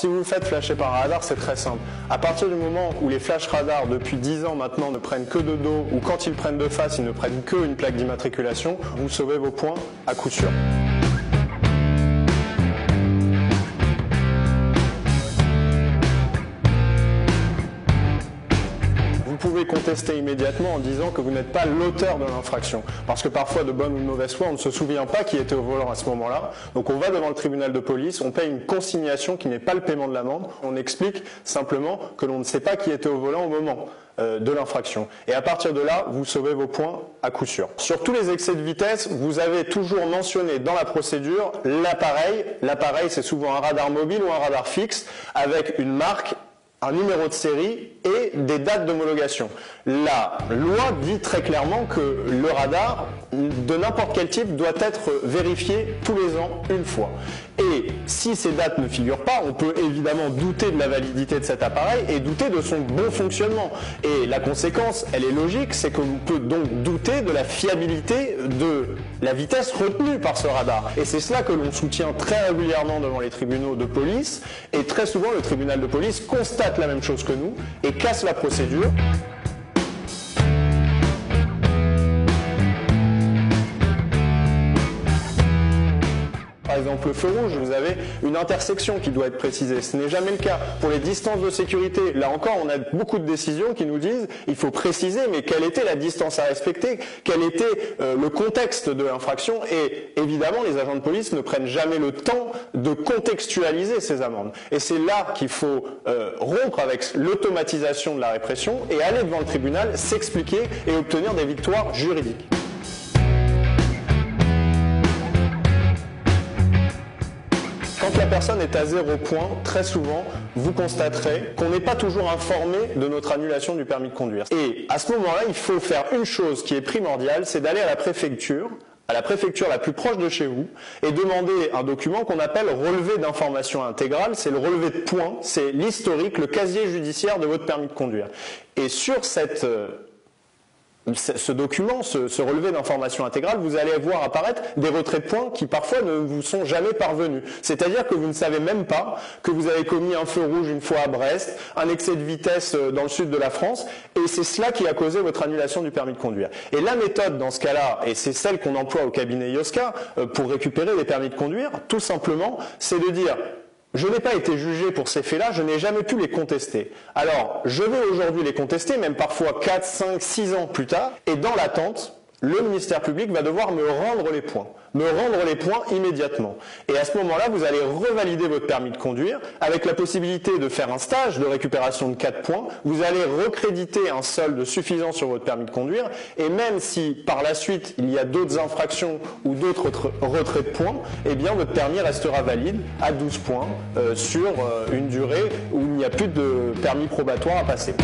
si vous vous faites flasher par un radar, c'est très simple. À partir du moment où les flash radars, depuis 10 ans maintenant, ne prennent que de dos, ou quand ils prennent de face, ils ne prennent qu'une plaque d'immatriculation, vous sauvez vos points à coup sûr. Vous pouvez contester immédiatement en disant que vous n'êtes pas l'auteur de l'infraction. Parce que parfois, de bonne ou de mauvaise foi, on ne se souvient pas qui était au volant à ce moment-là. Donc on va devant le tribunal de police, on paye une consignation qui n'est pas le paiement de l'amende. On explique simplement que l'on ne sait pas qui était au volant au moment de l'infraction. Et à partir de là, vous sauvez vos points à coup sûr. Sur tous les excès de vitesse, vous avez toujours mentionné dans la procédure l'appareil. L'appareil, c'est souvent un radar mobile ou un radar fixe avec une marque, un numéro de série et des dates d'homologation. La loi dit très clairement que le radar de n'importe quel type doit être vérifié tous les ans une fois. Et si ces dates ne figurent pas, on peut évidemment douter de la validité de cet appareil et douter de son bon fonctionnement. Et la conséquence, elle est logique, c'est qu'on peut donc douter de la fiabilité de la vitesse retenue par ce radar. Et c'est cela que l'on soutient très régulièrement devant les tribunaux de police. Et très souvent, le tribunal de police constate la même chose que nous et casse la procédure. Par exemple, le feu rouge, vous avez une intersection qui doit être précisée. Ce n'est jamais le cas. Pour les distances de sécurité, là encore, on a beaucoup de décisions qui nous disent il faut préciser, mais quelle était la distance à respecter, quel était le contexte de l'infraction. Et évidemment, les agents de police ne prennent jamais le temps de contextualiser ces amendes. Et c'est là qu'il faut rompre avec l'automatisation de la répression et aller devant le tribunal, s'expliquer et obtenir des victoires juridiques. Quand la personne est à 0 point, très souvent, vous constaterez qu'on n'est pas toujours informé de notre annulation du permis de conduire. Et à ce moment-là, il faut faire une chose qui est primordiale, c'est d'aller à la préfecture la plus proche de chez vous, et demander un document qu'on appelle relevé d'information intégrale. C'est le relevé de points, c'est l'historique, le casier judiciaire de votre permis de conduire. Et sur ce document, ce relevé d'information intégrale, vous allez voir apparaître des retraits de points qui parfois ne vous sont jamais parvenus. C'est-à-dire que vous ne savez même pas que vous avez commis un feu rouge une fois à Brest, un excès de vitesse dans le sud de la France, et c'est cela qui a causé votre annulation du permis de conduire. Et la méthode dans ce cas-là, et c'est celle qu'on emploie au cabinet IOSCA pour récupérer les permis de conduire, tout simplement, c'est de dire: je n'ai pas été jugé pour ces faits-là, je n'ai jamais pu les contester. Alors, je vais aujourd'hui les contester, même parfois 4, 5, 6 ans plus tard, et dans l'attente, le ministère public va devoir me rendre les points immédiatement. Et à ce moment-là, vous allez revalider votre permis de conduire avec la possibilité de faire un stage de récupération de 4 points. Vous allez recréditer un solde suffisant sur votre permis de conduire. Et même si par la suite, il y a d'autres infractions ou d'autres retraits de points, eh bien votre permis restera valide à 12 points sur une durée où il n'y a plus de permis probatoire à passer.